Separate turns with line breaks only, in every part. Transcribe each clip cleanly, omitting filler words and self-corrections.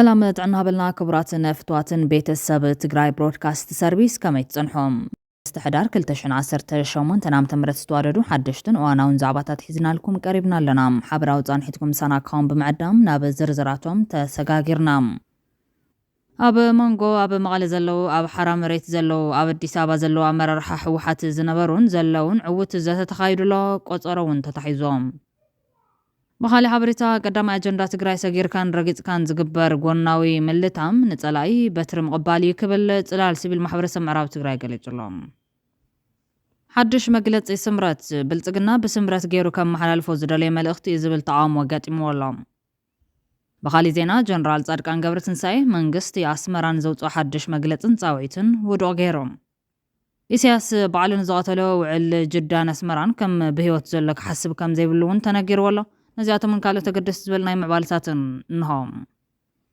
سلامت عنا بلنا كبراتن فتواتن بيت السب تقراي برودكاست سيرفيس كما يتصنحهم استحدار كلتشن عسرت شومون تنام تمرت ستواردو حدشتن وانا ونزعباتات حيزنا لكم قريبنا لنا حبراو تانحيتكم ساناكم بمعدام ناب زرزراتهم تسقاقرنا أب مانغو أب مغالي زلو أب حرام ريت زلو أب الديسابة زلو أمر رحح وحات زنبرون زلون عوت زات تخايدلو قطرون تتحيزوم بخالي حبريتا قدام أجندا تقراي ساقير كان رقيت كان زقبر قوناوي ملتام نتسالاي بتر مقبالي كبل تلال سيبيل محبرسة معراب تقراي قليج اللهم حدش مقلت سمرات بلتقنا بسمرات غيرو كم محلال فوز دالي ملأختي زبل طعام وقات مولام بخالي زينا جنرال صادقان قبرتنساي منقستي أسمران زوتو حدش مقلت انتاويتن ودو غيروم إسياس بعلن زغطلو وعل جدا أسمران كم بهيوت زلك حسب كم زي بلون تنقر ولا نزياتو من كالة تقدس زبلناي معبالساتن نهام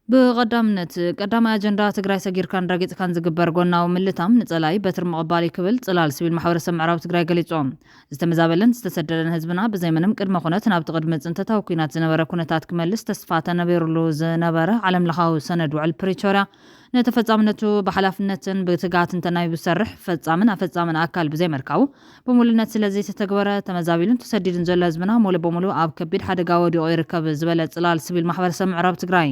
بقدامنت قدام أجندا تقراي ساقير كان راقيت كان زقبر قونا وملتام نتسالاي بتر مقبالي كبل تسلال سبيل محورسة معراب تقراي قليتوم استمزابلن استسدلن هزبنا بزي منم قدما خونتنا بتقدمت انت تاوكينات زنبرا كونتات كمالس تسفاتا نبيرلو زنبرا علم لخاو سند وعل بريتشورا نتفጻምነቱ بحلافنتن بتقات تناي بسرح فጻምን አካል بزي مركاو بمولነት ስለዚህ ተተግበረ ተመዛቢልን ተሰዲድን ዘለ ህዝብና ሞለ በሙሉ አብ ከቢድ ሓደጋ ወዲኦ ይርከብ ዝበለ ጽላል ሲቪል ማህበረሰብ ምዕራብ ትግራይ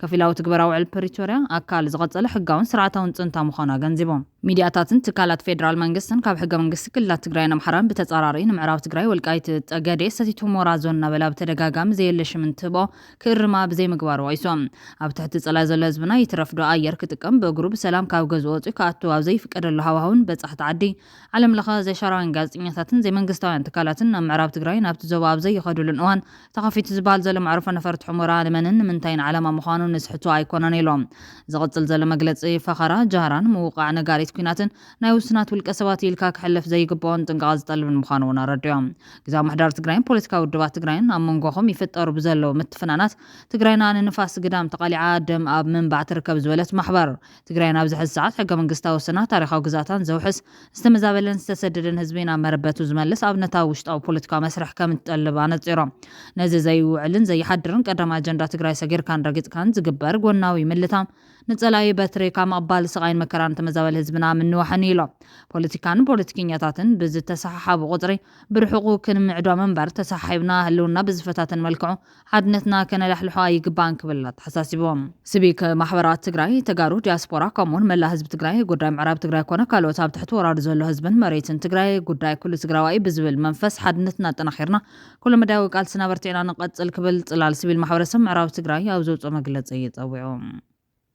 ከፊላው ትግበራው ዕል ፕሪቶሪያ አካል ዝቀጸለ ሕጋውን ስርዓታውን ጽንታ ምዃና ገንዚቦም ሚዲያታትን ትካላት ፌደራል መንግስትን ካብ ሕገ መንግስት ክልላት ትግራይ ንምሕራም በተጻራሪ ንምዕራብ ትግራይ ወልቃይት ጠገዴ ሰቲቱ ሞራ ዞን ነበላ በተደጋጋሚ ዘየለሽም እንትቦ ክርማ በዘይ ምግባር ወይሶም ኣብ ትሕቲ ጸላይ ዘለ ህዝብና ይትረፍዶ አየር ክትቀም በግሩብ ሰላም ካብ ገዝ ወጪ ካኣቱ ኣብ ዘይፍቀደሉ ሃዋውን በጻሕቲ ዓዲ ዓለም ለኸ ዘሻራን ጋዜጠኛታትን ዘይመንግስታውያን ትካላትን ኣብ ምዕራብ ትግራይ ናብቲ ዞባ ኣብ ዘይኸዱልን እዋን ተኸፊቱ ዝበሃል ዘሎ መዕረፎ ነፈርቲ ሑመራ ንመንን ምንታይን ዓላማ ምዃኑ ንስሕቱ ኣይኮነን ኢሎም ዝቕጽል ዘሎ መግለጺ ፈኸራ ጃሃራን ምውቃዕ ነጋሪት ኩናትን ናይ ውስናት ውልቀ ሰባት ኢልካ ክሕለፍ ዘይግባኦን ጥንቃቐ ዝጠልብን ምዃኑ እውን ኣረድዮም ግዛዊ ምሕዳር ትግራይን ፖለቲካዊ ውድባት ትግራይን ኣብ መንጎኹም ይፍጠሩ ብዘለዉ ምትፍናናት ትግራይና ንንፋስ ግዳም ተቃሊዓ ደም ኣብ ምንባዕ ትርከብ ዝበለት ማሕበር ትግራይና ኣብዚ ሕዚ ሰዓት ሕገ መንግስታዊ ውስናት ታሪኻዊ ግዛታን ዘውሕስ ዝተመዛበለን ዝተሰደደን ህዝቢ ናብ መረበቱ ዝመልስ ኣብነታዊ ውሽጣዊ ፖለቲካዊ መስርሕ ከም እትጠልብ ኣነፂሮም ነዚ ዘይውዕልን ዘይሓድርን ቀዳማ ኣጀንዳ ትግራይ ሰጊርካን ረጊፅካን ዝግበር ጎናዊ ምልታም ንጸላይ በትሪ ካብ መቕባል ስቃይን መከራን ተመዛበለ ህዝብና ምንዋሕኒ ኢሎም ፖለቲካን ፖለቲከኛታትን ብዝተሰሓሓቡ ቁፅሪ ብርሑቁ ክንምዕዶም እምበር ተሰሓሒብና ህልውና ብዝፈታትን መልክዑ ሓድነትና ከነላሕልሖ ይግባእን ክብላት ሓሳሲቦም ስቢክ ማሕበራት ትግራይ ተጋሩ ዲያስፖራ ከምኡውን መላ ህዝቢ ትግራይ ጉዳይ ምዕራብ ትግራይ ኮነ ካልኦት ኣብ ትሕቲ ወራዲ ዘሎ ህዝብን መሬትን ትግራይ ጉዳይ ኩሉ ትግራዋይ ብዝብል መንፈስ ሓድነትና ኣጠናኺርና ኩሉ መዳዊ ቃልስና በርቲዕና ንቐጽል ክብል ጽላል ሲቪል ማሕበረሰብ ምዕራብ ትግራይ ኣብ ዘውፅኦ መግለፂ ይጸውዖም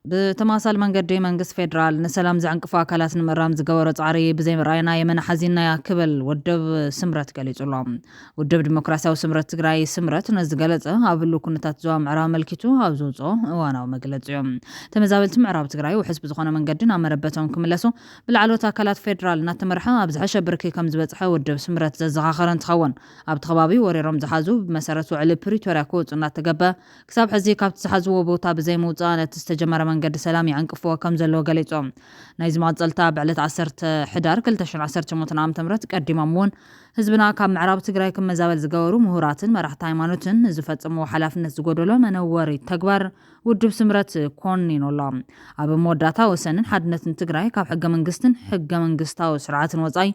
بتماثل من قدي منقص فيدرال نسلام زعنقفو أكلات المرام زقورة عري بزي رأينا يمن حزينا يا كبل ودب سمرت قليج اللهم ودب ديمقراطية وسمرت تقراي سمرت نزقلت أبلو كنتات زوام عرام ملكتو أبزوزو وانا ومقلت يوم تمزابلت معراب تقراي وحسب زخونا من قدنا مربتهم كملسو بالعلوت أكلات فيدرال ناتمرحا أبزعشا بركي كم زبتحا ودب سمرت زغاخران تخون أبتخبابي وري رمز حازو بمسارتو على بريتوريا كوت وناتقبا كساب حزي كابت سحازو وبوتا بزي موتا تستجمر من قد سلامي عنقفوا كم زلو قليتهم نايز معطلتا بعلت عسرت حدار كلتشن عسرت موتنام تمرت قديمامون ህዝብና ካብ ምዕራብ ትግራይ ከመዛበል ዝገበሩ ምሁራትን መራሕቲ ሃይማኖትን ዝፈጽሙ ሓላፍነት ዝጎደሎ መነወሪ ተግባር ውድብ ስምረት ኮኒኖሎም ኣብ መወዳታ ወሰንን ሓድነትን ትግራይ ካብ ሕገ መንግስትን ሕገ መንግስታዊ ስርዓትን ወጻይ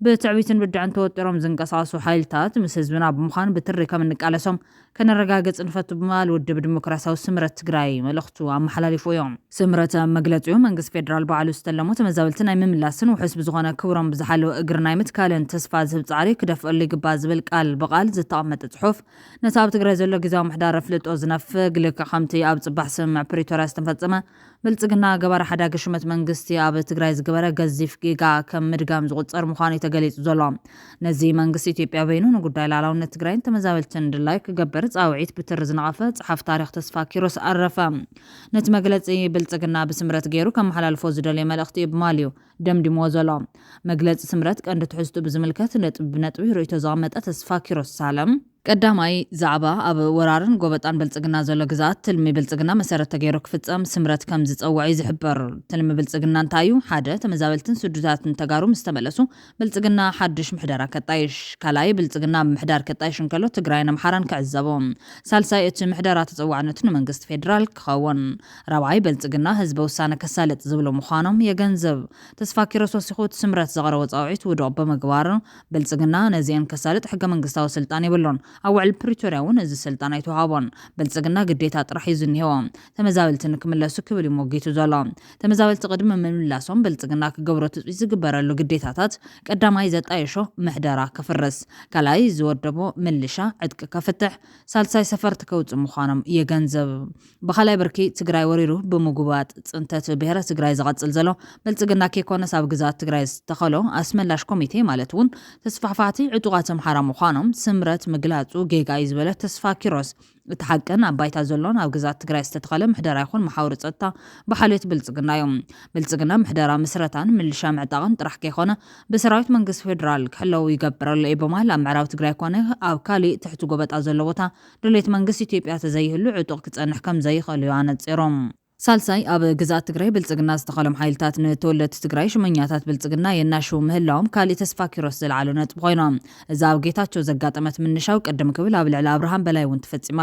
بتعويتن بدعن توترهم زنقصاصو حيلتات مس ህዝብና ብምዃን ብትሪ ከም እንቃለሶም ከነረጋገጽ ንፈቱ በማል ውድብ ዲሞክራሲያዊ ስምረት ትግራይ መልእኽቱ ኣመሓላሊፉ እዮም ስምረት መግለጺኡ መንግስት ፌደራል በዓሉ ዝተለሙ ተመዛበልቲ ናይ ምምላስን ውሕስብ ዝኾነ ክብሮም ብዝሓለወ እግር ናይ ምትካልን ተስፋ ዝህብ ጻዕሪ ክደፍአሉ ይግባእ ዝብል ቃል በቃል ዝተቐመጠ ጽሑፍ ነቲ ኣብ ትግራይ ዘሎ ግዜያዊ ምሕዳር ፍልጦ ዝነፍግ ልክ ከምቲ ኣብ ጽባሕ ስምምዕ ፕሪቶሪያ ዝተፈጸመ ብልጽግና ገባር ሓዳግ ሽመት መንግስቲ ኣብ ትግራይ ዝገበረ ገዚፍ ጌጋ ከም ምድጋም ዝቁጸር ምዃኑ ተገሊጹ ዘሎ ነዚ መንግስቲ ኢትዮጵያ በይኑ ንጉዳይ ላዕላውነት ትግራይን ተመዛበልትን ድላይ ክገበር ጻውዒት ብትር ዝነቐፈ ጽሓፍ ታሪኽ ተስፋ ኪሮስ ኣረፈ ነቲ መግለጺ ብልጽግና ብስምረት ገይሩ ከም ሓላልፎ ዝደልየ መልእኽቲ ብማልዩ ደምዲሞ ዘሎ መግለጺ ስምረት ቀንዲ ትሕዝቱ ብዝምልከት ነጥቢ ርእይቶ ዘቐመጠ ተስፋ ኪሮስ ሳለም ቀዳማይ ዛዕባ ኣብ ወራርን ጎበጣን ብልጽግና ዘሎ ግዛት ትልሚ ብልጽግና መሰረት ተገይሩ ክፍጸም ስምረት ከም ዝጸውዕ ዝሕበር ትልሚ ብልጽግና እንታዩ ሓደ ተመዛበልትን ስዱታትን ተጋሩ ምስ ተመለሱ ብልጽግና ሓድሽ ምሕደራ ከጣይሽ ካልኣይ ብልጽግና ምሕዳር ከጣይሽ እንከሎ ትግራይን ኣምሓራን ክዕዘቦም ሳልሳይ እቲ ምሕደራ ተጸዋዕነቱ ንመንግስቲ ፌደራል ክኸውን ራብዓይ ብልጽግና ህዝቢ ውሳነ ከሳልጥ ዝብሎ ምዃኖም የገንዘብ ተስፋ ኪሮስ ወሲኹ ስምረት ዘቐረበ ጻውዒት ውድቕ ብምግባር ብልጽግና ነዚአን ከሳልጥ ሕገ መንግስታዊ ስልጣን ይብሎን أول بريتورياون إذا السلطنة يتوهابون بلتقنا قديت أطرح يزنيهم تمزاولت إنك من لا سكبر يموجيتو زلام تمزاولت قدم من اللاسهم بلتقنا كجبرت إذا جبر له قديت هات قدام عايزة أيشو محدرة كفرس كلاي زوردبو ملشة عدك كفتح سالساي سفرت كوت مخانم يجنزب بخلاي بركي تجراي وريرو بمجوبات أنت بهرة تجراي زغط زلزله بلتقنا كيكون ساب جزات تجراي تخلو أسمى لاش كوميتي مالتون تسفعفعتي عدوغاتهم حرام مخانم سمرت مجلات وجيجا يزبله تسفا كيروس تحققنا بايتا زلون أو جزات تجري استدخل محدرة يكون محاورة صدتا بحالة بلتقنا يوم بلتقنا محدرة مسرتان من الشام عتاقن طرح كيخونه بسرايت منقص فيدرال كحلو يقبر الإبوما لما عراو تجري كونه أو كالي تحت جوبت أزلوتا دليت منقص يتيبيات زيه اللي عتوق كتنحكم زي خليوانة زيروم ሳልሳይ ኣብ ግዛት ትግራይ ብልጽግና ዝተኸሎም ሓይልታት ንተወለድቲ ትግራይ ሽመኛታት ብልጽግና የናሹ ምህላዎም ካልእ ተስፋ ኪሮስ ዝለዓሉ ነጥቢ ኮይኖም እዛ ኣብ ጌታቸው ዘጋጠመት ምንሻው ቀደም ክብል ኣብ ልዕሊ ኣብርሃም በላይ እውን ተፈጺማ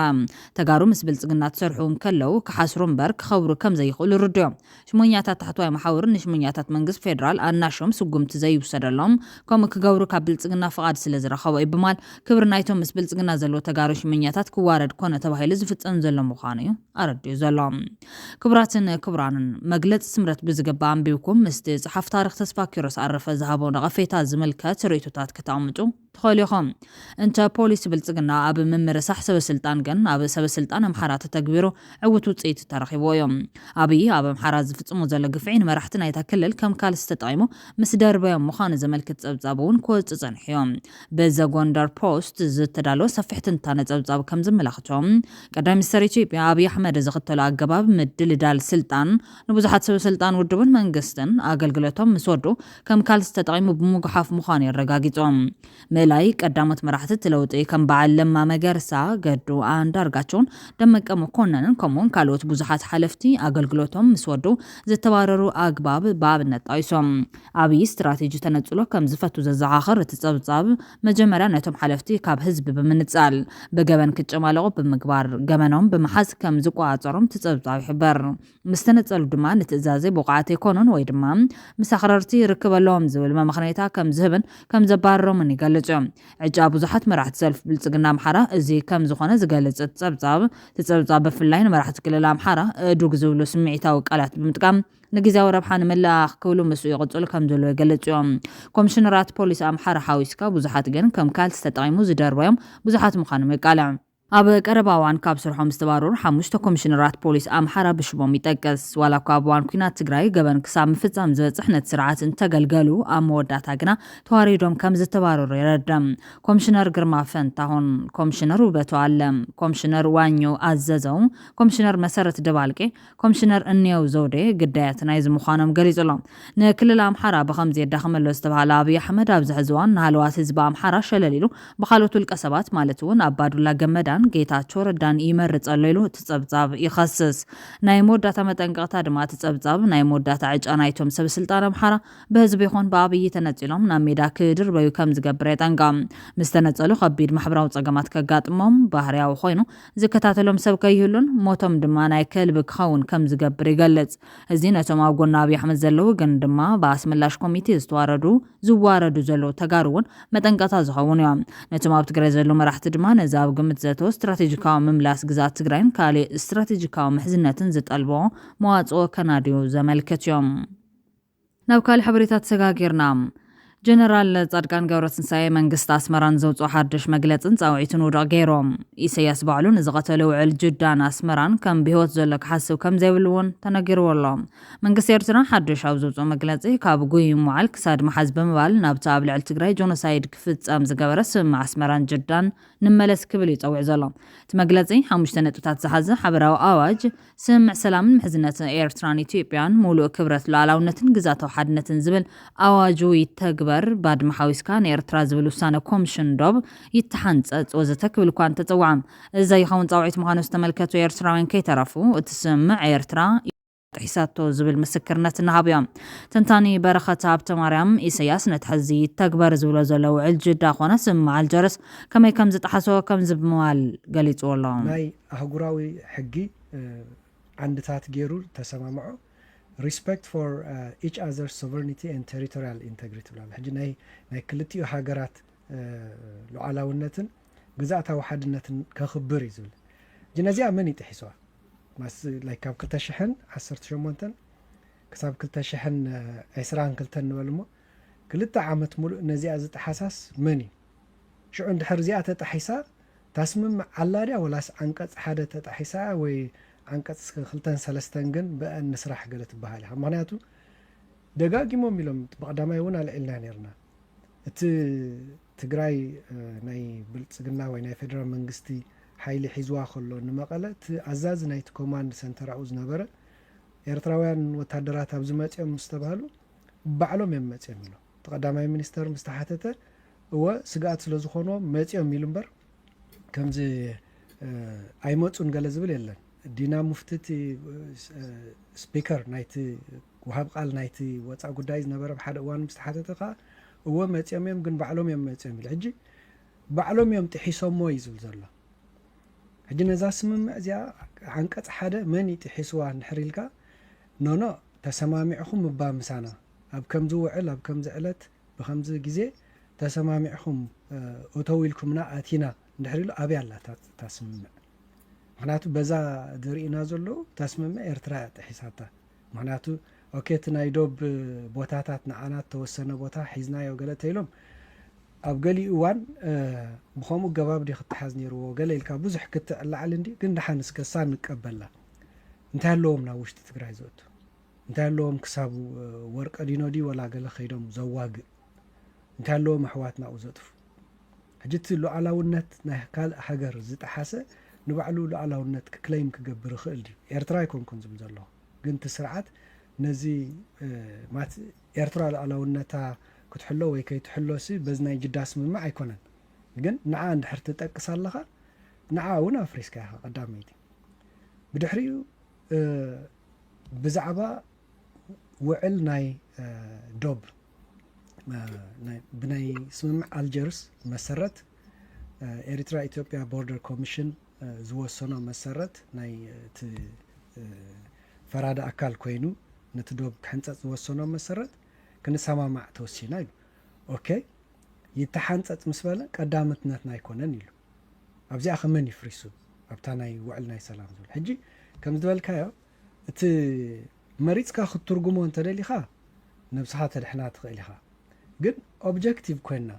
ተጋሩ ምስ ብልጽግና ትሰርሑ ከለው ክሓስሩ እምበር ክኸብሩ ከም ዘይኽእሉ ርድዮም ሽመኛታት ታሕተዋይ ማሕበር ንሽመኛታት መንግስቲ ፌደራል ኣናሾም ስጉምቲ ዘይውሰደሎም ከምኡ ክገብሩ ካብ ብልጽግና ፍቓድ ስለ ዝረኸቦ ይብማል ክብሪ ናይቶም ምስ ብልጽግና ዘለዎ ተጋሩ ሽመኛታት ክዋረድ ኮነ ተባሂሉ ዝፍጸም ዘሎ ምዃኑ እዩ ኣረድዩ ዘሎ كبراتن كبرانن مجلس سمرت بزجبا عم بيكم مست صحف تاريخ تسفا كيروس عرف ذهبون غفيتا زملكات ريتوتات كتعمجو تخيليهم انت بوليس بلصقنا اب ممر صح سب سلطان كن اب سب سلطان امحارات تكبيرو عوتو صيت ترخيبويم ابي اب امحارات زفصمو زل غفعين مرحتنا يتكلل كم كال استطعمو مس دربيم مخان زملكت صبصابون كوص صنحيوم بزا غوندر بوست زتدالو صفحتن تنصبصاب كم زملاختهم قدام سريتي ابي احمد زختلو اغباب مدل دال سلطان نبزحات سب سلطان ودبن منغستن اغلغلتهم مسودو كم كال استطعمو بمغحف مخان يرغاغيصوم ملاي قدامت مرحت تلوطي كم بعل لما مغرسا قدو اندارغاچون دمቀ መኮነንን ከመون ካልኦት ብዙሓት ሓለፍቲ አገልግሎቶም ምስወዱ ዝተባረሩ አግባብ ባብነት ጣይሶም አብይ ስትራቴጂ ተነጽሎ ከም ዝፈቱ ዘዘኻኽር ተጸብጻብ መጀመሪያ ነቶም ሓለፍቲ ካብ ህዝብ ብምንጻል በገበን ክጨማለቁ ብምግባር ገመኖም ብምሓዝ ከም ዝቋጻሮም ተጸብጻብ ይሕበር ምስተነጸሉ ድማ ንትእዛዘ ቦቃዓት ይኮኑን ወይ ድማ ምሳኽረርቲ ይርከበሎም ዝብል መምኽኔታ ከም ዝህብን ከም ዘባረሮም ይገልጹ ዕጫ ብዙሓት መራሕቲ ሰልፍ ብልጽግና አምሓራ እዚ ከም ዝኾነ ዝገልጽ ተጸብጻብ ብፍላይ መራሕቲ ክልል አምሓራ ዱግ ዝብሉ ስምዒታዊ ቃላት ብምጥቃም ንግዛዊ ረብሓ ንምልኣኽ ክብሉ ምስኡ ይቕጽሉ ከም ዘሎ ይገልጹ ኮሚሽነራት ፖሊስ አምሓራ ሓዊስካ ብዙሓት ግን ከም ካልሲ ተጠቒሙ ዝደርበዮም ብዙሓት ምዃኖም ይቃልዑ ኣብ ቀረባዋን ካብ ስርሖም ዝተባረሩ ሓሙሽተ ኮሚሽነራት ፖሊስ አምሓራ ብሽሞም ይጠቀስ ዋላ ካብ ዋን ኩናት ትግራይ ገበን ክሳብ ምፍጻም ዝበጽሕ ነት ስርዓት እንተገልገሉ ኣብ መወዳእታ ግና ተዋሪዶም ከም ዝተባረሩ ይረዳም ኮሚሽነር ግርማ ፈንታሁን ኮሚሽነር ውበቱ አለም ኮሚሽነር ዋኞ አዘዘው ኮሚሽነር መሰረት ደባልቄ ኮሚሽነር እንየው ዘውዴ ግዳያት ናይ ዝምዃኖም ገሊጾሎም ንክልል አምሓራ በከምዚ የዳኸመሎ ዝተባሃለ ኣብይ ኣሕመድ ኣብ ዝሕዝዋን ናሃለዋት ህዝቢ አምሓራ ሸለሊሉ ብኻልኦት ውልቀ ሰባት ማለት እውን ኣባዱላ ገመዳን ጌታቸው ረዳን ይመርጽ አለሉ ተጸብጻብ ይخصስ ናይ ሞዳታ መጠንቀቅታ ድማ ተጸብጻብ ናይ ሞዳታ ዕጫናይቶም ሰብ ስልጣን አምሓራ በህዝብ ይኹን በአብይ ተነጽሎም ናብ ሜዳ ክድር በዩ ከም ዝገብር ይጠንቃም ምስተነጸሉ ከቢድ ማሕበራዊ ጸገማት ከጋጥሞም ባህርያው ኮይኑ ዝከታተሎም ሰብ ከይህሉን ሞቶም ድማ ናይ ከልብ ክኸውን ከም ዝገብር ይገልጽ እዚ ነቶም ኣብ ጎና ኣብይ ኣሕመድ ዘለው ግን ድማ በአስመላሽ ኮሚቴ ዝዋረዱ ዘለው ተጋሩውን መጠንቀቅታ ዝኸውን እዮም ነቶም ኣብ ትግራይ ዘለው መራሕቲ ድማ ነዛ ኣብ ግምት ዘቶ استراتيجيكاو مملاس ግዛት ትግራይን ካሊ استراتيجيكاو محዝነትን ዝጠልቦ መዋጽኦ ከናዲዮ ዘመልከትዮም ናብ ካሊ ሓበሬታት ሰጋጊርና ጀነራል ጻድቃን ገብረትንሳኤ መንግስት አስመራን ዘውጽኦ ሓድሽ መግለጽን ጻውዒቱን ውድቕ ገይሮም ኢሳያስ ባዕሉን ዝቐተለ ውዕል ጅዳን አስመራን ከም ብህይወት ዘሎ ክሓስብ ከም ዘይብልውን ተነጊርዎሎም መንግስት ኤርትራ ሓድሽ ኣብ ዘውጽኦ መግለጺ ካብ ጉይ ሙዓል ክሳድ መሓዝ ብምባል ናብቲ ኣብ ልዕሊ ትግራይ ጆኖሳይድ ክፍጸም ዝገበረ ስም አስመራን ጅዳን ንመለስ ክብል ይጸውዕ ዘሎ እቲ መግለጺ 5 ነጥብታት ዝሓዘ ሓበራዊ ኣዋጅ ስምዕ ሰላምን ምሕዝነትን ኤርትራን ኢትዮጵያን ሙሉእ ክብረት ሉዓላውነትን ግዛታዊ ሓድነትን ዝብል ኣዋጁ ይተግበር ይትግበር ባድመ ሓዊስካ ንኤርትራ ዝብል ውሳነ ኮሚሽን ዶብ ይተሓንፀፅ ወዘተ ክብል እኳ እንተፀውዓ እዛ ይኸውን ፃውዒት ምዃኑ ዝተመልከቱ ኤርትራውያን ከይተረፉ እቲ ስምዕ ኤርትራ ጥሒሳቶ ዝብል ምስክርነት እናሃቡ እዮም ተንታኒ በረኸት ሃብተ ማርያም ኢሳያስ ነቲ ሕዚ ይተግበር ዝብሎ ዘሎ ውዕል ጅዳ ኮነ ስምዕ አልጀርስ ከመይ ከም ዝጠሓሶ ከም ዝምዋል ገሊፅዎ ኣሎ
ናይ ኣህጉራዊ ሕጊ ዓንድታት ገይሩ ተሰማምዖ respect for each other's sovereignty and territorial integrity ብላል ሕጂ ናይ ክልቲኡ ሃገራት ሉዓላውነትን ግዛእታዊ ሓድነትን ከኽብር እዩ ዝብል ሕጂ ነዚኣ መን ይጥሒስዋ ማስ ላይ ካብ 2018 ክሳብ 2022 ንበል እሞ 2 ዓመት ሙሉእ ነዚኣ ዝጠሓሳስ መን እዩ ሽዑ እንድሕር እዚኣ ተጣሒሳ ታስምምዕ ኣላድያ ወላስ አንቀጽ ሓደ ተጣሒሳ ወይ አንቀጽ 2-3 ግን በአን ስራሕ ገለ ትበሃል ኢኻ ምክንያቱ ደጋጊሞም ኢሎም ብቀዳማይ እውን አልዒልና ነርና እቲ ትግራይ ናይ ብልጽግና ወይ ናይ ፌደራል መንግስቲ ሓይሊ ሒዝዋ ከሎ ንመቐለ እቲ ኣዛዚ ናይቲ ኮማንድ ሰንተር ኣብኡ ዝነበረ ኤርትራውያን ወታደራት ኣብ ዝመፅኦም ዝተባሃሉ ባዕሎም እዮም መፅኦም ኢሎም ተቀዳማይ ሚኒስተር ምስተሓተተ እወ ስጋት ስለ ዝኾኖ መፅኦም ኢሉ እምበር ከምዚ ኣይመፁን ገለ ዝብል የለን ዲና ሙፍትቲ ስፒከር ናይቲ ወሃብ ቃል ናይቲ ወፃእ ጉዳይ ዝነበረ ብሓደ እዋን ምስተሓተተ ከዓ እወ መፅኦም እዮም ግን ባዕሎም እዮም መፅኦም ኢሉ ሕጂ ባዕሎም እዮም ጥሒሶሞ እዩ ዝብል ዘሎ ሕጂ ነዛ ስምምዕ እዚኣ ዓንቀጽ ሓደ መን ይጥሒስዋ እንድሕር ኢልካ ኖኖ ተሰማሚዕኹም እባ ምሳና ኣብ ከምዚ ውዕል ኣብ ከምዚ ዕለት ብከምዚ ግዜ ተሰማሚዕኹም እተው ኢልኩምና ኣቲና እንድሕር ኢሉ ኣብያ ኣላ ታስምምዕ ምክንያቱ በዛ ዝርኢና ዘሎ ታስምምዕ ኤርትራ ጥሒሳታ ምክንያቱ ኦኬ እቲ ናይ ዶብ ቦታታት ንዓናት ተወሰነ ቦታ ሒዝናዮ ገለ ተኢሎም ኣብ ገሊኡ እዋን ብኸምኡ ገባብ ዲ ክትሓዝ ነይርዎ ገለ ኢልካ ብዙሕ ክትዕላዕል እንዲ ግን ድሓንስ ከሳ ንቀበላ እንታይ ኣለዎም ናብ ውሽጢ ትግራይ ዝወቱ እንታይ ኣለዎም ክሳብ ወርቀ ዲኖዲ ወላ ገለ ከይዶም ዘዋግእ እንታይ ኣለዎም ኣሕዋት ናብኡ ዘጥፉ ሕጂ እቲ ሉዓላውነት ናይ ካልእ ሃገር ዝጠሓሰ ንባዕሉ ሉዓላውነት ክክለይም ክገብር ይኽእል ድዩ ኤርትራ ይኮንኩን ዝብል ዘለዎ ግን እቲ ስርዓት ነዚ ኤርትራ ሉዓላውነታ ክትሕሎ ወይ ከይትሕሎሲ በዚ ናይ ጅዳ ስምምዕ ኣይኮነን ግን ንዓ እንድሕር ትጠቅስ ኣለኻ ንዓ እውን ኣፍሪስካ ኢኻ ቀዳመይቲ ብድሕሪኡ ብዛዕባ ውዕል ናይ ዶብ ብናይ ስምምዕ አልጀርስ መሰረት ኤርትራ ኢትዮጵያ ቦርደር ኮሚሽን ዝወሰኖ መሰረት ናይ እቲ ፈራዳ ኣካል ኮይኑ ነቲ ዶብ ክሕንፀፅ ዝወሰኖ መሰረት ክንሰማማዕ ተወሲና ኢሉ ኦኬ ይተሓንፀፅ ምስ በለ ቀዳምትነትና ኣይኮነን ኢሉ ኣብዚኣ ከመን ይፍሪሱ ኣብታ ናይ ውዕል ናይ ሰላም ዝብል ሕጂ ከም ዝበልካዮ እቲ መሪፅካ ክትርጉሞ እንተደሊኻ ነብስኻ ተድሕና ትኽእል ኢኻ ግን ኦብጀክቲቭ ኮይና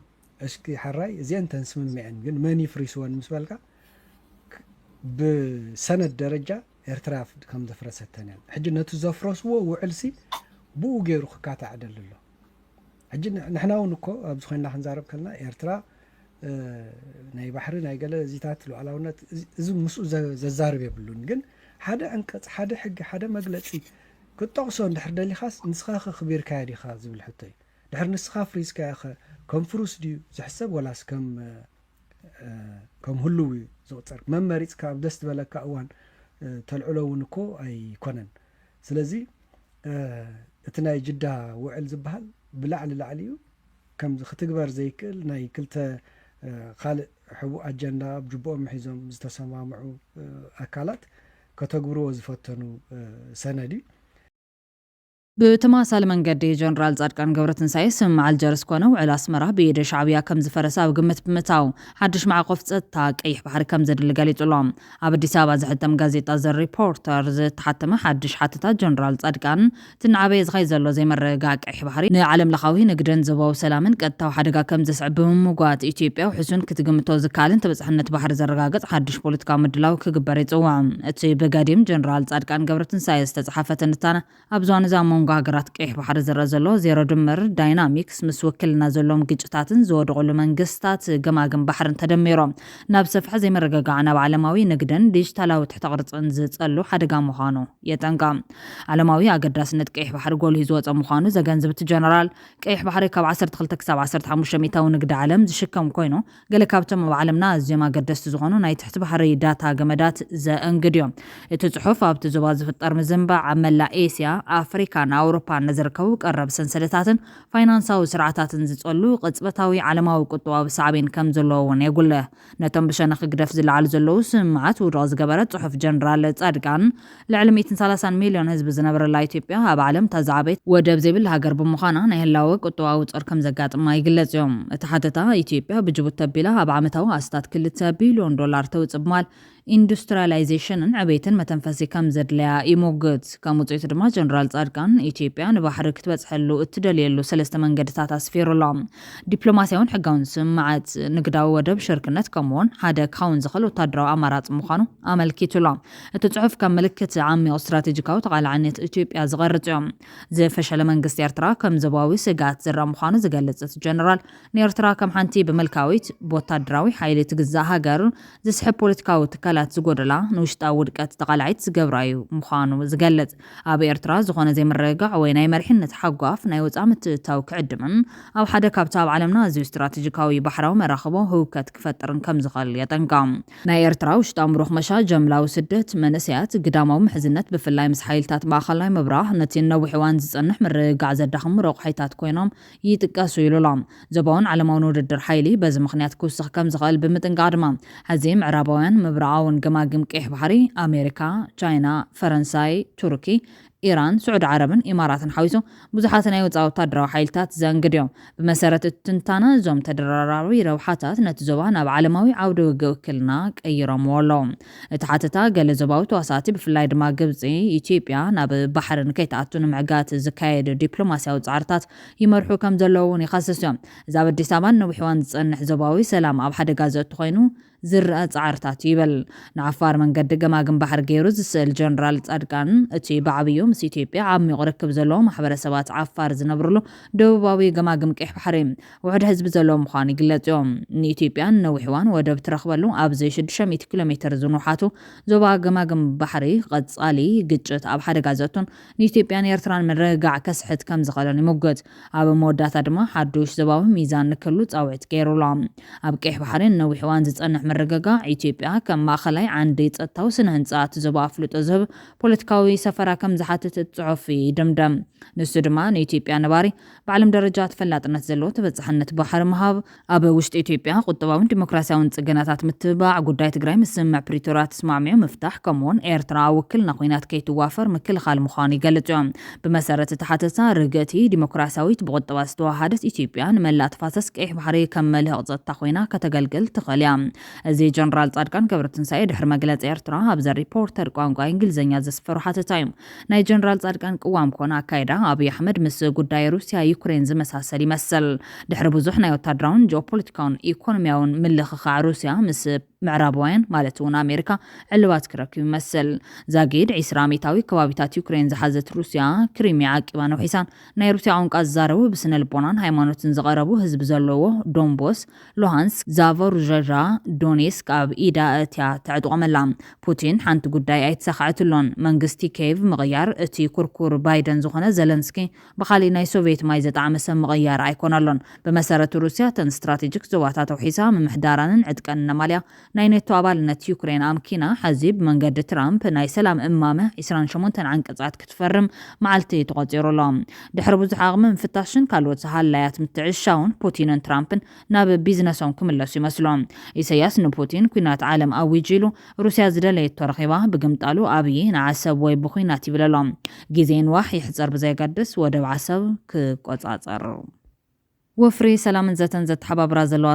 እስኪ ሓራይ እዚአን ተንስምምዐን ግን መን ይፍሪስወን ምስ በልካ ብሰነድ ደረጃ ኤርትራ ከም ዘፍረሰተን እያ ሕጂ ነቲ ዘፍረስዎ ውዕልሲ ብኡ ገይሩ ክካታዕደል ኣሎ ሕጂ ንሕና እውን እኮ ኣብዚ ኮይና ክንዛረብ ከለና ኤርትራ ናይ ባሕሪ ናይ ገለ እዚታት ሉዓላውነት እዚ ምስኡ ዘዛርብ የብሉን ግን ሓደ አንቀጽ ሓደ ሕጊ ሓደ መግለፂ ክጠቕሶ እንድሕር ደሊኻስ ንስኻ ክቢርካያ ዲኻ ዝብል ሕቶ እዩ ድሕር ንስኻ ፍሪዝካያ ከም ፍሩስ ድዩ ዝሕሰብ ወላስ ከም ህልው ዝቁፀር መመሪፅካ ኣብ ደስ ዝበለካ እዋን ተልዕሎ እውን እኮ ኣይኮነን ስለዚ እቲ ናይ ጅዳ ውዕል ዝበሃል ብላዕሊ ላዕሊ እዩ ከምዚ ክትግበር ዘይክእል ናይ ክልተ ካልእ ሕቡእ ኣጀንዳ ብጅቦኦም ሒዞም ዝተሰማምዑ ኣካላት ከተግብርዎ ዝፈተኑ ሰነድ እዩ
ብተመሳሳሊ መንገዲ ጀነራል ጻድቃን ገብረትንሳኤ ስምምዕ አልጀርስ ኮነ ውዕል ኣስመራ ብኢደ ሻዕብያ ከም ዝፈረሰ ኣብ ግምት ብምታው ሓድሽ ማዕቆፍ ፀጥታ ቀይሕ ባሕሪ ከም ዘድሊ ገሊጹሎም ኣብ ኣዲስ ኣበባ ዝሕተም ጋዜጣ ዘ ሪፖርተር ዝተሓተመ ሓድሽ ሓተታት ጀነራል ጻድቃን ትንዓበየ ዝኸይ ዘሎ ዘይመረጋ ቀይሕ ባሕሪ ንዓለም ለኻዊ ንግድን ዘባዊ ሰላምን ቀጥታዊ ሓደጋ ከም ዘስዕብ ብምምጓት ኢትዮጵያ ውሕሱን ክትግምቶ ዝካልን ተበጻሕነት ባሕሪ ዘረጋግጽ ሓድሽ ፖለቲካዊ ምድላው ክግበር ይጽዋዕ እቲ ብጋዲም ጀነራል ጻድቃን ገብረትንሳኤ ዝተጻሓፈ ትንታነ ኣብ ዞን ዛሞን መንጎ ሃገራት ቀይሕ ባሕሪ ዝረአ ዘሎ ዜሮ ድምር ዳይናሚክስ ምስ ወክልና ዘሎም ግጭታትን ዝወደቑሉ መንግስታት ገማግም ባሕርን ተደሚሮም ናብ ሰፍሐ ዘይመረጋጋዕ ናብ ዓለማዊ ንግድን ዲጂታላዊ ትሕተ ቅርጽን ዝጸሉ ሓደጋ ምዃኑ የጠንቅቕ። ዓለማዊ ኣገዳስነት ቀይሕ ባሕሪ ጎልሁ ዝወፀ ምዃኑ ዘገንዝብቲ ጀነራል ቀይሕ ባሕሪ ካብ 12 ክሳብ 15 ሚእታዊ ንግዲ ዓለም ዝሽከም ኮይኑ ገለ ካብቶም ኣብ ዓለምና ኣዝዮም ኣገደስቲ ዝኾኑ ናይ ትሕቲ ባሕሪ ዳታ ገመዳት ዘእንግድ እዮም። እቲ ጽሑፍ ኣብቲ ዞባ ዝፍጠር ምዝንባዕ ኣብ መላእ ኤስያ ኣፍሪካን ኣውሮፓን ንዝርከቡ ቀረብ ሰንሰለታትን ፋይናንሳዊ ስርዓታትን ዝጸሉ ቅጽበታዊ ዓለማዊ ቁጠባዊ ሳዕቤን ከም ዘለዎ እውን የጉልህ። ነቶም ብሸነኺ ግደፍ ዝለዓሉ ዘለዉ ስምዓት ውድቕ ዝገበረ ጽሑፍ ጀነራል ጻድቃን ልዕሊ 130 ሚልዮን ህዝቢ ዝነበረላ ኢትዮጵያ ኣብ ዓለም ተዛዓበይት ወደብ ዘይብል ሃገር ብምዃና ናይ ህላወ ቁጠባዊ ጾር ከም ዘጋጥማ ይግለጽ እዮም። እቲ ሓተታ ኢትዮጵያ ብጅቡቲ ተቢላ ኣብ ዓመታዊ ኣስታት 2 ቢልዮን ዶላር ተውፅእ ብማል ኢንዱስትሪያላይዜሽንን ዕቤትን መተንፈሲ ከም ዘድለያ ይሞግት። ከም ውጽኢት ድማ ጀነራል ጻድቃን ኢትዮጵያ ንባሕሪ ክትበጽሐሉ እትደልየሉ 3 መንገድታት ኣስፊሩሎም። ዲፕሎማስያውን ሕጋውን ስምዓት ንግዳዊ ወደብ ሽርክነት ከምኡውን ሓደ ክኸውን ዝኽእል ወታደራዊ ኣማራፂ ምዃኑ ኣመልኪቱሎም። እቲ ጽሑፍ ከም ምልክት ዓሚቕ ስትራቴጂካዊ ተቓላዕነት ኢትዮጵያ ዝቐርጽ እዮም። ዝፈሸለ መንግስቲ ኤርትራ ከም ዞባዊ ስጋት ዝረአ ምዃኑ ዝገልጽ እቲ ጀነራል ንኤርትራ ከም ሓንቲ ብመልካዊት ብወታደራዊ ሓይሊ ትግዛእ ሃገር ዝስሕብ ፖለቲካዊ ትካላት ዝጎደላ ንውሽጣዊ ውድቀት ተቓላዒት ዝገብራዩ ምዃኑ ዝገልጽ። ኣብ ኤርትራ ዝኾነ ዘይምርግጋዕ ወይ ናይ መሪሕነት ሓጓፍ ናይ ወፃኢ ምትእትታው ክዕድምን ኣብ ሓደ ካብቲ ኣብ ዓለምና ኣዝዩ ስትራቴጂካዊ ባሕራዊ መራኽቦ ህውከት ክፈጥርን ከም ዝኽእል የጠንቅቕ። ናይ ኤርትራ ውሽጣዊ ምሩኽ መሻ ጀምላዊ ስደት መንእሰያት ግዳማዊ ምሕዝነት ብፍላይ ምስ ሓይልታት ማእኸላይ ምብራኽ ነቲ ነዊሕ እዋን ዝጸንሕ ምርግጋዕ ዘዳኽሙ ረቑሒታት ኮይኖም ይጥቀሱ ኢሉሎም። ዞባውን ዓለማውን ውድድር ሓይሊ በዚ ምኽንያት ክውስኽ ከም ዝኽእል ብምጥንቃቕ ድማ ሕዚ ምዕራባውያን ምብራቓውን ገማግም ቀይሕ ባሕሪ ኣሜሪካ፣ ቻይና፣ ፈረንሳይ፣ ቱርኪ፣ ኢራን፣ ስዑድ ዓረብን ኢማራትን ሓዊሱ ብዙሓት ናይ ወፃኢ ወታደራዊ ሓይልታት ዘንግድ እዮም። ብመሰረት ትንታነ እዞም ተደራራቢ ረብሓታት ነቲ ዞባ ናብ ዓለማዊ ዓውደ ውግእ ውክልና ቀይሮምዎ ኣለዉ። እቲ ሓተታ ገለ ዞባዊ ተዋሳእቲ ብፍላይ ድማ ግብፂ ኢትዮጵያ ናብ ባሕሪ ንከይተኣቱ ንምዕጋት ዝካየድ ዲፕሎማስያዊ ጻዕርታት ይመርሑ ከም ዘለዉ እውን ይኸስስ እዮም። እዚ ኣብ ኣዲስ ኣበባን ነዊሕ እዋን ዝጸንሕ ዞባዊ ሰላም ኣብ ሓደጋ ዘእቱ ኮይኑ ዝርአ ጻዕርታት ይብል። ንዓፋር መንገዲ ገማግም ባሕሪ ገይሩ ዝስእል ጀነራል ጻድቃን እቲ ብዓብዩ ምስ ኢትዮጵያ ዓሚቕ ርክብ ዘለዎ ማሕበረሰባት ዓፋር ዝነብሩሉ ደቡባዊ ገማግም ቀይሕ ባሕሪ ውሕድ ህዝቢ ዘለዎ ምዃኑ ይግለጽ እዮም። ንኢትዮጵያ ነዊሕ እዋን ወደብ ትረኽበሉ ኣብዚ 600 ኪሎ ሜትር ዝንውሓቱ ዞባ ገማግም ባሕሪ ቀጻሊ ግጭት ኣብ ሓደጋ ዘእቱን ንኢትዮጵያን ኤርትራን ምርግጋዕ ከስሕት ከም ዝኽእልን ይሙግት። ኣብ መወዳእታ ድማ ሓዱሽ ዞባዊ ሚዛን ንክህሉ ጻውዒት ገይሩሎም። ኣብ ቀይሕ ባሕሪ ነዊሕ እዋን ዝጸንሕ ምርግጋዕ ኢትዮጵያ ከም ማእኸላይ ዓንዲ ጸጥታዊ ስነ ህንጻ እቲ ዞባ ኣፍልጦ ዝህብ ፖለቲካዊ ሰፈራ ከም ዝሓትት ጽሑፍ ይድምደም። ንሱ ድማ ንኢትዮጵያ ነባሪ ብዓለም ደረጃ ተፈላጥነት ዘለዎ ተበጻሕነት ባሕሪ ምሃብ ኣብ ውሽጢ ኢትዮጵያ ቁጠባውን ዲሞክራስያውን ጽገናታት ምትብባዕ ጉዳይ ትግራይ ምስ ስምምዕ ፕሪቶርያ ተስማዕሚዑ ምፍታሕ ከምኡውን ኤርትራ ውክልና ኩናት ከይትዋፈር ምክልኻል ምዃኑ ይገልጽ እዮም። ብመሰረት እቲ ሓተታ ርግእቲ ዲሞክራስያዊት ብቁጠባ ዝተዋሃደት ኢትዮጵያ ንመላእ ተፋሰስ ቀይሕ ባሕሪ ከም መልህቕ ጸጥታ ኮይና ከተገልግል ትኽእል እያ። እዚ ጀነራል ጻድቃን ገብረትንሳኤ ድሕሪ መግለፂ ኤርትራ ኣብ ዘ ሪፖርተር ቋንቋ እንግሊዝኛ ዘስፈሩ ሓተታ እዩ። ናይ ጀነራል ጻድቃን ቅዋም ኮነ ኣካይዳ ኣብይ ኣሕመድ ምስ ጉዳይ ሩስያ ዩክሬን ዝመሳሰል ይመስል። ድሕሪ ብዙሕ ናይ ወታደራውን ጂኦፖለቲካውን ኢኮኖሚያውን ምልኽኻዕ ሩስያ ምስ ምዕራባውያን ማለት እውን ኣሜሪካ ዕልባት ክረክብ ይመስል። ዛጊድ 20 ዓመታዊ ከባቢታት ዩክሬን ዝሓዘት ሩስያ ክሪሚያ ዓቂባ ነውሒሳን ናይ ሩስያ ቋንቋ ዝዛረቡ ብስነ ልቦናን ሃይማኖትን ዝቐረቡ ህዝቢ ዘለዎ ዶንቦስ፣ ሉሃንስክ፣ ዛፖሪዥያ፣ ዶኔስክ ኣብ ኢዳ እትያ ተዕጥቆመላ። ፑቲን ሓንቲ ጉዳይ ኣይተሳኽዐትሎን መንግስቲ ኬቭ ምቕያር እቲ ኩርኩር ባይደን ዝኾነ ዘለንስኪ ብኻሊእ ናይ ሶቪየት ማይ ዘጣዕመ ሰብ ምቕያር ኣይኮነሎን። ብመሰረቱ ሩስያ ተን ስትራቴጂክ ዞባታት ውሒሳ ምምሕዳራንን ዕጥቀንን ነማልያ ናይ ኔቶ ኣባልነት ዩክሬን ኣምኪና ሕዚ ብመንገዲ ትራምፕ ናይ ሰላም እማመ 28 ዓንቀጻት ክትፈርም መዓልቲ ተቖፂሩሎም። ድሕሪ ብዙሕ ዓቕሚ ምፍታሽን ካልኦት ሃላያት ምትዕሻውን ፑቲንን ትራምፕን ናብ ቢዝነሶም ክምለሱ ይመስሎም። ኢሳያስ ንፑቲን ኩናት ዓለም ኣዊጅ ኢሉ ሩስያ ዝደለየቶ ረኺባ ብግምጣሉ ኣብዪ ንዓሰብ ወይ ብኩናት ይብለሎም። ግዜን ዋሕ ይሕፀር ብዘይገድስ ወደብ ዓሰብ ክቆጻጸር ወፍሪ ሰላምን ዘተን ዘተሓባብራ ዘለዋ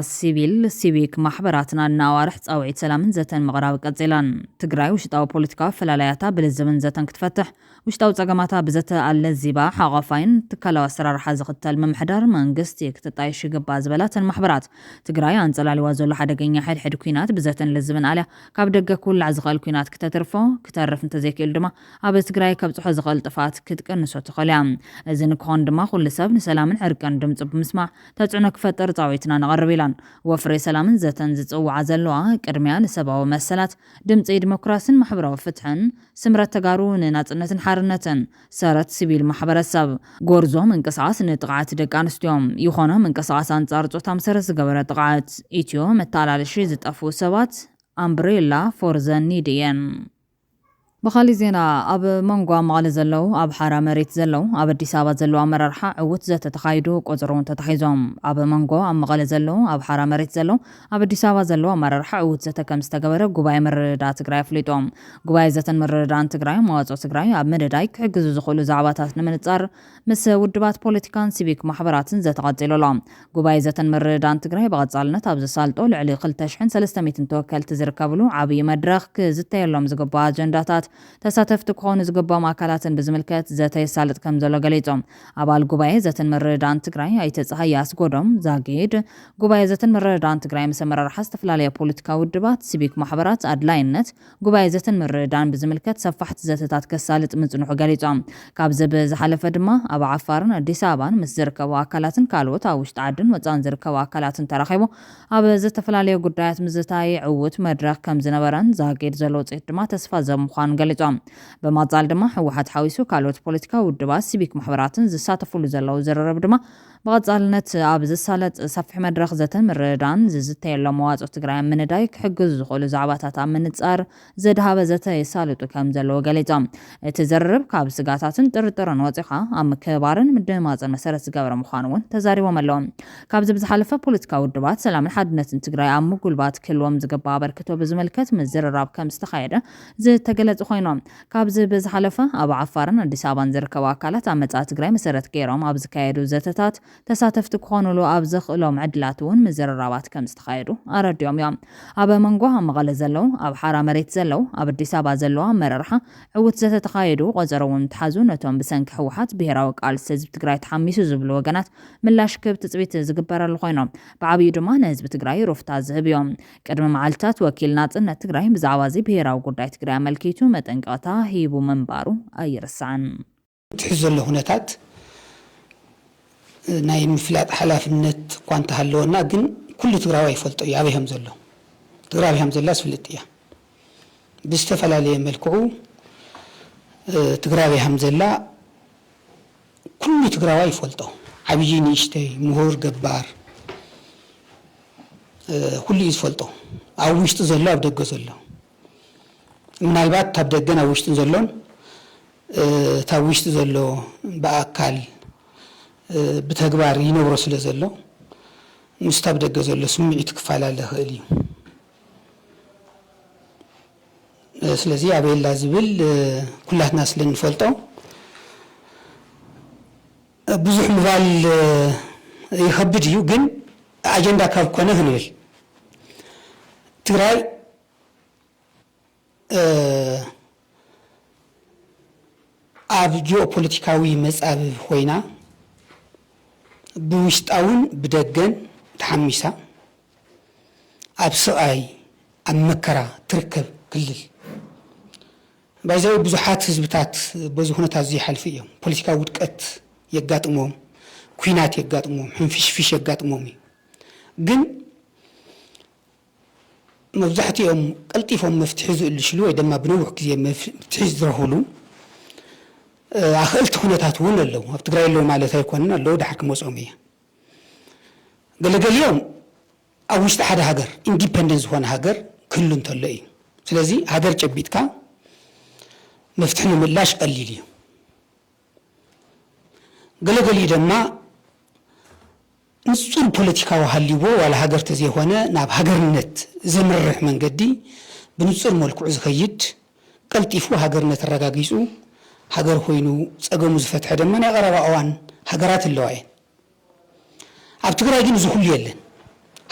ሲቪክ ማሕበራትና እናዋርሕ ጻውዒት ሰላምን ዘተን መቕራብ ቀጺላን ትግራይ ውሽጣዊ ፖለቲካዊ ፈላላያታ ብልዝብን ዘተን ክትፈትሕ ውሽጣዊ ጸገማታ ብዘተ ኣለዚባ ሓቐፋይን ትካላዊ ኣሰራርሓ ዝኽተል ምምሕዳር መንግስቲ ክትጣየሽ ይግባእ ዝበላተን ማሕበራት ትግራይ ኣንጸላሊዋ ዘሎ ሓደገኛ ሕድሕድ ኩናት ብዘተን ልዝብን ኣልያ ካብ ደገ ክውላዕ ዝኽእል ኩናት ክተርፍ እንተዘይክእል ድማ ኣብ ትግራይ ከብጽሖ ዝኽእል ጥፋት ክትቀንሶ ትኽእል እያ። እዚ ንክኾን ድማ ኩሉ ሰብ ንሰላምን ዕርቅን ድምፂ ብምስማዕ ተጽዕኖ ክፈጥር ጻውዒትና ነቐርብ ኢላን ወፍሪ ሰላምን ዘተን ዝጽውዓ ዘለዋ ቅድሚያ ንሰብኣዊ መሰላት ድምፂ ዲሞክራሲን ማሕበራዊ ፍትሕን ስምረት ተጋሩ ንናጽነትን ሓርነትን ሰረት ሲቪል ማሕበረሰብ ጎርዞ ምንቅስቓስ ንጥቕዓት ደቂ ኣንስትዮዮም ይኾነ ምንቅስቓስ አንጻር ጾታ መሰረት ዝገበረ ጥቕዓት ኢትዮ መተላለሺ ዝጠፍኡ ሰባት ኣምብሬላ ፎር ዘ ኒድ እየን። بخالي زينا أب منغوا مغالي زلو أب حارة مريت زلو أب الديسابة زلو أمررحة عوت زت تخايدو قزرون تتحيزهم أب منغوا أم مغالي زلو أب حارة مريت زلو أب الديسابة زلو أمررحة عوت زت كم استقبره قباي مردات تقراي فليتهم قباي زتن مردان تقراي موازو تقراي أب مردايك حقزو زخولو زعباتات نمنتزار مس ودبات بوليتيكان سيبيك محبراتن زت غادزيلو لهم قباي زتن مردان تقراي بغادزالنا تابز سالتو لعلي قلتشحن 300 توكل تزركبلو عبي مدرخ زتيلهم زقبا أجنداتات ተሳተፍቲ ክኾኑ ዝግባኦም ኣካላትን ብዝምልከት ዘተ የሳልጥ ከም ዘሎ ገሊፆም ኣባል ጉባኤ ዘተን ምርድዳን ትግራይ ኣይተፀሃይ ኣስጎዶም ዛጌድ ጉባኤ ዘተን ምርድዳን ትግራይ ምስ ኣመራርሓ ዝተፈላለየ ፖለቲካዊ ውድባት ሲቪክ ማሕበራት ኣድላይነት ጉባኤ ዘተን ምርድዳን ብዝምልከት ሰፋሕቲ ዘተታት ከሳልጥ ምጽንሑ ገሊፆም ካብዚ ብዝሓለፈ ድማ ኣብ ዓፋርን ኣዲስ ኣበባን ምስ ዝርከቡ ኣካላትን ካልኦት ኣብ ውሽጢ ዓድን ወፃእን ዝርከቡ ኣካላትን ተራኺቡ ኣብ ዝተፈላለየ ጉዳያት ምዝታይ ዕውት መድረኽ ከም ዝነበረን ዛጌድ ዘሎ ውፅኢት ድማ ተስፋ ዘምዃኑ ገሊፆም በማጻል ድማ ሕወሓት ሓዊሱ ካልኦት ፖለቲካዊ ውድባት ሲቪክ ማሕበራትን ዝሳተፍሉ ዘለዉ ዝርርብ ድማ ብቐጻልነት ኣብ ዝሳለጥ ሰፊሕ መድረኽ ዘተን ምርድዳን ዝዝተየሎም መዋፅኦ ትግራይ ምንዳይ ክሕግዙ ዝኽእሉ ዛዕባታት ኣብ ምንጻር ዘድሃበ ዘተ የሳልጡ ከም ዘለዎ ገሊፆም እቲ ዝርርብ ካብ ስጋታትን ጥርጥርን ወፂኻ ኣብ ምክባርን ምድማፅን መሰረት ዝገበረ ምዃኑ እውን ተዛሪቦም ኣለዎም። ካብዚ ብዝሓለፈ ፖለቲካዊ ውድባት ሰላምን ሓድነትን ትግራይ ኣብ ምጉልባት ክህልዎም ዝግባእ ኣበርክቶ ብዝምልከት ምዝርራብ ከም ዝተኻየደ ዝተገለጹ ኮይኖም ካብዚ ብዝሓለፈ ኣብ ዓፋርን ኣዲስ ኣበባን ዝርከቡ ኣካላት ኣብ መጻኢ ትግራይ መሰረት ገይሮም ኣብ ዝካየዱ ዘተታት ተሳተፍቲ ክኾኑሉ ኣብ ዘኽእሎም ዕድላት እውን ምዝርራባት ከም ዝተኻየዱ ኣረድዮም እዮም። ኣብ መንጎ ኣብ መቐለ ዘለዉ ኣብ ሓራ መሬት ዘለዉ ኣብ ኣዲስ ኣበባ ዘለዋ ኣመራርሓ ዕውት ዘተተኻየዱ ቆፀሮ እውን ትሓዙ ነቶም ብሰንኪ ሕወሓት ብሄራዊ ቃልሲ ህዝቢ ትግራይ ተሓሚሱ ዝብሉ ወገናት ምላሽ ክብ ትፅቢት ዝግበረሉ ኮይኖም ብዓብዩ ድማ ንህዝቢ ትግራይ ሩፍታ ዝህብ እዮም። ቅድሚ መዓልትታት ወኪል ናጽነት ትግራይ ብዛዕባ እዚ ብሄራዊ ጉዳይ ትግራይ ኣመልኪቱ መጠንቀቕታ ሂቡ ምንባሩ ኣይርስዓን።
ትሕዝ ዘሎ ኩነታት ናይ ምፍላጥ ሓላፍነት እኳ እንተሃለወና ግን ኩሉ ትግራዋይ ይፈልጦ እዩ ኣበይሃም ዘሎ ትግራይ ኣበይሃም ዘላ ዝፍልጥ እያ ብዝተፈላለየ መልክዑ ትግራይ ኣበይሃም ዘላ ኩሉ ትግራዋይ ይፈልጦ ዓብዪ ንእሽተይ ምሁር ገባር ኩሉ እዩ ዝፈልጦ ኣብ ውሽጢ ዘሎ ኣብ ደገ ዘሎ ምናልባት ኣብ ደገን ኣብ ውሽጥን ዘሎን ታብ ውሽጢ ዘሎ በኣካል ብተግባር ይነብሮ ስለ ዘሎ ምስታብ ደገ ዘሎ ስምዒት ክፋላለ ይኽእል እዩ። ስለዚ ኣበየላ ዝብል ኩላትና ስለ ንፈልጦ ብዙሕ ምባል ይኸብድ እዩ። ግን ኣጀንዳ ካብ ኮነ ክንብል ትግራይ ኣብ ጂኦፖለቲካዊ መጻብብ ኮይና ብውሽጣውን ብደገን ተሓሚሳ ኣብ ስቃይ ኣብ መከራ ትርከብ ክልል ባይዛዊ ብዙሓት ህዝብታት በዚ ኩነታት እዚ ይሓልፉ እዮም። ፖለቲካዊ ውድቀት የጋጥሞም፣ ኩናት የጋጥሞም፣ ሕንፍሽፍሽ የጋጥሞም እዩ። ግን መብዛሕትኦም ቀልጢፎም መፍትሒ ዝእልሽሉ ወይ ድማ ብነዊሕ ግዜ መፍትሒ ዝረኽብሉ ኣኽእልቲ ኩነታት እውን ኣለዉ። ኣብ ትግራይ ኣለዉ ማለት ኣይኮነን፣ ኣለዉ ድሓር ክመፅኦም እየ። ገለገሊኦም ኣብ ውሽጢ ሓደ ሃገር ኢንዲፐንደንት ዝኾነ ሃገር ክህሉ እንተሎ እዩ። ስለዚ ሃገር ጨቢጥካ መፍትሒ ንምምላሽ ቀሊል እዩ። ገለገሊ ድማ ንጹር ፖለቲካዊ ሃሊዎ ዋላ ሃገር ተዘይኮነ ናብ ሃገርነት ዘምርሕ መንገዲ ብንጹር መልክዑ ዝኸይድ ቀልጢፉ ሃገርነት ኣረጋጊጹ ሃገር ኮይኑ ፀገሙ ዝፈትሐ ድማ ናይ ቀረባ እዋን ሃገራት ኣለዋ እየን። ኣብ ትግራይ ግን ዝኩሉ የለን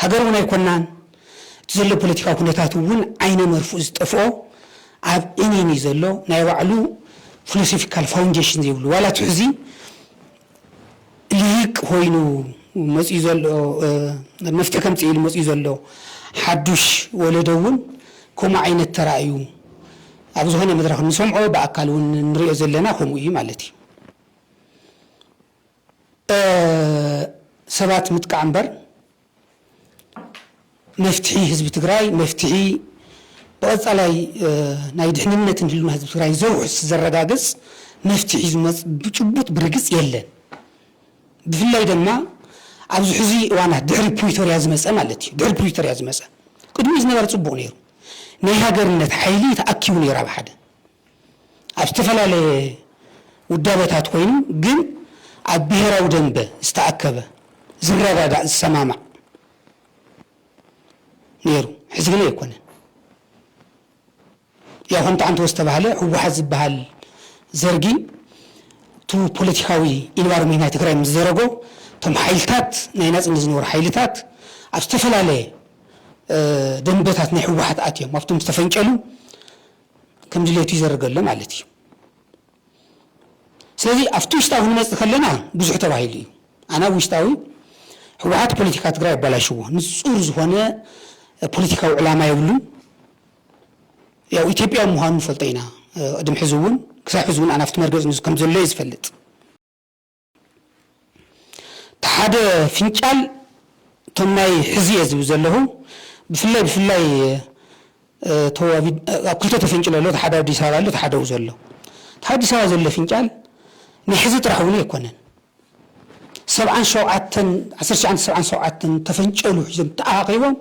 ሃገርና ይኮናን ዘሎ ፖለቲካዊ ኩነታት እውን ዓይነ መርፉእ ዝጠፍኦ ኣብ እኔኒ ዘሎ ናይ ባዕሉ ፊሎሶፊካል ፋውንዴሽን ዘይብሉ ዋላ ትሕዚ ልሂቅ ኮይኑ መፅኡ ዘሎ መፍትሒ ከምፂ ኢሉ መፅኡ ዘሎ ሓዱሽ ወለዶ እውን ከምኡ ዓይነት ተራእዩ ኣብ ዝኾነ መድረኽ ንሰምዖ ብኣካል እውን ንሪኦ ዘለና ከምኡ እዩ ማለት እዩ ሰባት ምጥቃዕ እምበር መፍትሒ ህዝቢ ትግራይ መፍትሒ ብቐፃላይ ናይ ድሕንነት ህልውና ህዝቢ ትግራይ ዘውሕስ ዘረጋግፅ መፍትሒ ዝመፅ ብጭቡጥ ብርግፅ የለን ብፍላይ ድማ ኣብዚ ሕዚ እዋናት ድሕሪ ፕሪቶርያ ዝመፀ ማለት እዩ ድሕሪ ፕሪቶርያ ዝመፀ ቅድሚ ዝነበረ ፅቡቅ ነይሩ ናይ ሃገርነት ሓይሊ ተኣኪቡ ነይሩ ኣብ ሓደ ኣብ ዝተፈላለየ ውዳበታት ኮይኑ ግን ኣብ ብሄራዊ ደንበ ዝተኣከበ ዝረጋጋእ ዝሰማማዕ ነይሩ ሕዚ ግን ኣይኮነን ያው ከምቲ ዓንተ ዝተባሃለ ህወሓት ዝበሃል ዘርጊ ቱ ፖለቲካዊ ኢንቫይሮንመንት ናይ ትግራይ ምስ ዘረጎ እቶም ሓይልታት ናይ ናፅነት ዝነበሩ ሓይልታት ኣብ ዝተፈላለየ ደንበታት ናይ ህወሓት ኣትዮም ኣብቶም ዝተፈንጨሉ ከም ድሌቱ ይዘርገሎ ማለት እዩ ስለዚ ኣብቲ ውሽጣዊ ክንመፅእ ከለና ብዙሕ ተባሂሉ እዩ ኣና ውሽጣዊ ህወሓት ፖለቲካ ትግራይ ኣበላሽዎ ንፁር ዝኾነ ፖለቲካዊ ዕላማ የብሉ ያው ኢትዮጵያ ምዃኑ ንፈልጦ ኢና ቅድም ሕዚ እውን ክሳብ ሕዚ እውን ኣነ ኣብቲ መርገፂ ከም ዘሎ እየ ዝፈልጥ ሓደ ፍንጫል እቶም ናይ ሕዚ እየ ዝብል ዘለኹ ብፍላይ ኣብ ክልተ ተፈንጭሎ ኣሎ ሓደ ኣዲስ ኣበባ ኣሎ ሓደ ዘሎ ኣዲስ ኣበባ ዘሎ ፍንጫል ናይ ሕዚ ጥራሕ እውን ኣይኮነን 1977 ተፈንጨሉ ሒዞም ተኣኻኺቦም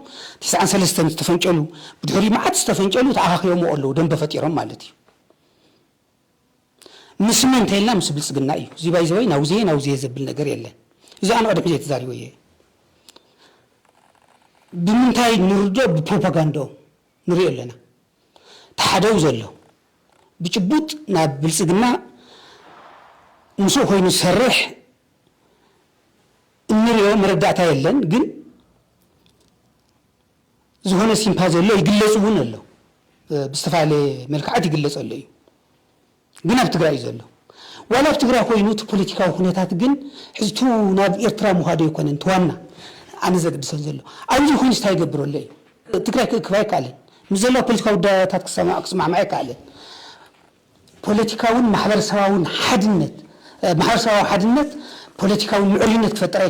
93 ተፈንጨሉ ብድሕሪ መዓት ዝተፈንጨሉ ተኣኻኺቦም ኣለዉ ደንበ ፈጢሮም ማለት እዩ ምስ መን እንተኢልና ምስ ብልፅግና እዩ እዚ ባይዘወይ ናውዝየ ዘብል ነገር የለን እዚ ኣነ ቀደም ሕዚ ተዛሪቦ እየ ብምንታይ ንርዶ ብፕሮፓጋንዳ ንሪኦ ኣለና ተሓደው ዘሎ ብጭቡጥ ናብ ብልፅግና ምስኡ ኮይኑ ዝሰርሕ እንሪኦ መረዳእታ የለን ግን ዝኾነ ሲምፓ ዘሎ ይግለጽ እውን ኣሎ ብዝተፈላለየ መልክዓት ይግለጽ ኣሎ እዩ ግን ኣብ ትግራይ ዘሎ ዋላ ኣብ ትግራይ ኮይኑ እቲ ፖለቲካዊ ኩነታት ግን ሕዝቱ ናብ ኤርትራ ምዃዱ ኣይኮነን ተዋና ኣነ ዘገድሰን ዘሎ ኣብዚ ኮይኑ ስታይ ይገብሮ ኣሎ እዩ ትግራይ ክእክባ ኣይከኣለን ምስ ዘለዋ ፖለቲካዊ ጉዳያታት ክስማዕማዕ ኣይከኣለን ፖለቲካውን ማሕበረሰባውን ሓድነት ማሕበረሰባዊ ሓድነት ፖለቲካዊ ምዕሩይነት ክፈጥር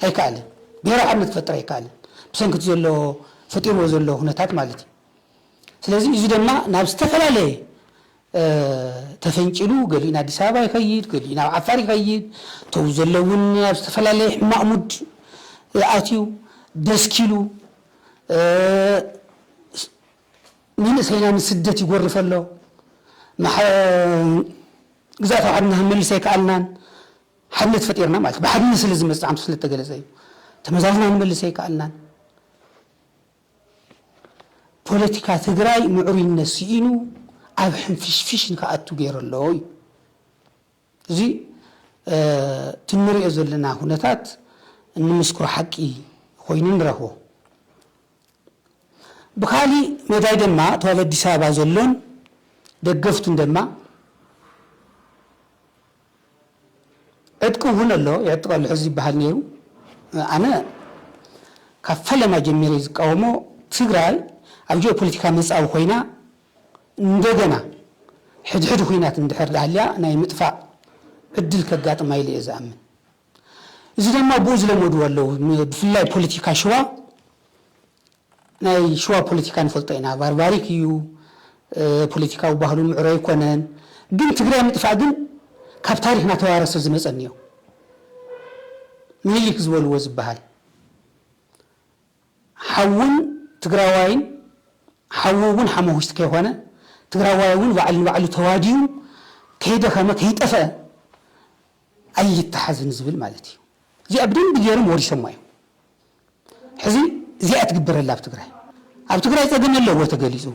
ኣይከኣለን ብሄራዊ ሓድነት ክፈጥር ኣይከኣለን ብሰንኪቲ ዘሎ ፈጢርዎ ዘሎ ኩነታት ማለት እዩ ስለዚ እዚ ድማ ናብ ዝተፈላለየ ተፈንጭሉ ገሊኡ ኣዲስ ኣበባ ይኸይድ ገሊኡ ናብ ዓፋር ይኸይድ ተው ዘለውን ኣብ ዝተፈላለየ ሕማቕ ሙድ ኣትዩ ደስኪሉ መንእሰይና ንስደት ይጎርፍ ኣሎ ግዛእታዊ ሓድና ክንመልስ ኣይከኣልናን ሓድነት ፈጢርና ማለት ብሓድነት ስለ ዝመፅእ ዓንቱ ስለ ተገለፀ እዩ ተመዛዝና ክንመልስ ኣይከኣልናን ፖለቲካ ትግራይ ምዕሩይነት ስኢኑ ኣብ ሕንፍሽፍሽ ንከኣቱ ገይሩ ኣሎ እዩ እዚ ትንሪኦ ዘለና ኩነታት እንምስክሮ ሓቂ ኮይኑ ንረኽቦ ብካሊእ መዳይ ድማ ተዋብ ኣዲስ ኣበባ ዘሎን ደገፍቱን ድማ ዕጥቂ እውን ኣሎ ይዕጥቅ ኣሎ ሕዚ ይበሃል ነይሩ ኣነ ካብ ፈለማ ጀሚረ ዝቃወሞ ትግራይ ኣብ ጂኦፖለቲካ መፃዊ ኮይና እንደገና ሕድሕድ ኩናት እንድሕር ዳሃልያ ናይ ምጥፋእ ዕድል ከጋጥማ ኢለ እየ ዝኣምን እዚ ድማ ብኡ ዝለመድዎ ኣለዉ ብፍላይ ፖለቲካ ሽዋ ናይ ሽዋ ፖለቲካ ንፈልጦ ኢና ባርባሪክ እዩ ፖለቲካዊ ባህሉ ምዕሮ ኣይኮነን ግን ትግራይ ምጥፋእ ግን ካብ ታሪክ እናተዋረሰ ዝመፀን እዩ ምኒልክ ዝበልዎ ዝበሃል ሓውን ትግራዋይን ሓው እውን ሓመውሽቲ ከይኮነ ትግራዋይ እውን ባዕሉ ንባዕሉ ተዋዲዩ ከይደኸመ ከይጠፍአ ኣይተሓዝን ዝብል ማለት እዩ እዚኣ ብደንቢ ገይሮም ወሪሶማ እዩ ሕዚ እዚኣ ትግበረላ ኣብ ትግራይ ፀገም ኣለዎ ተገሊፁ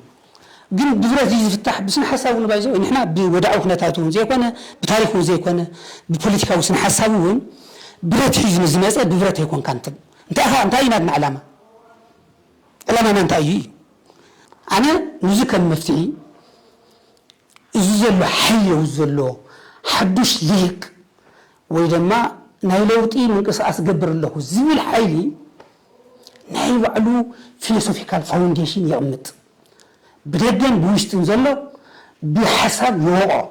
ግን ብብረት ዝፍታሕ ብስነ ሓሳብ እውን ባይዘው ንሕና ብወዳዓዊ ኩነታት እውን ዘይኮነ ብታሪክ እውን ዘይኮነ ብፖለቲካዊ ስነ ሓሳብ እውን برت حزم زمزة ببرت يكون كانت انت أين أدنى علامة ما انت أيي أنا نزك المفتي زلوا حي وزلوا حدش ليك وإذا نايلوتي من قصاص قبر له زي الحيلي نايلو علو فيلسوفيكال فاونديشن يعمد بدجن بوشتن زلوا بحسب يوقع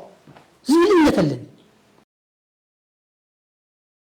زي اللي مثلا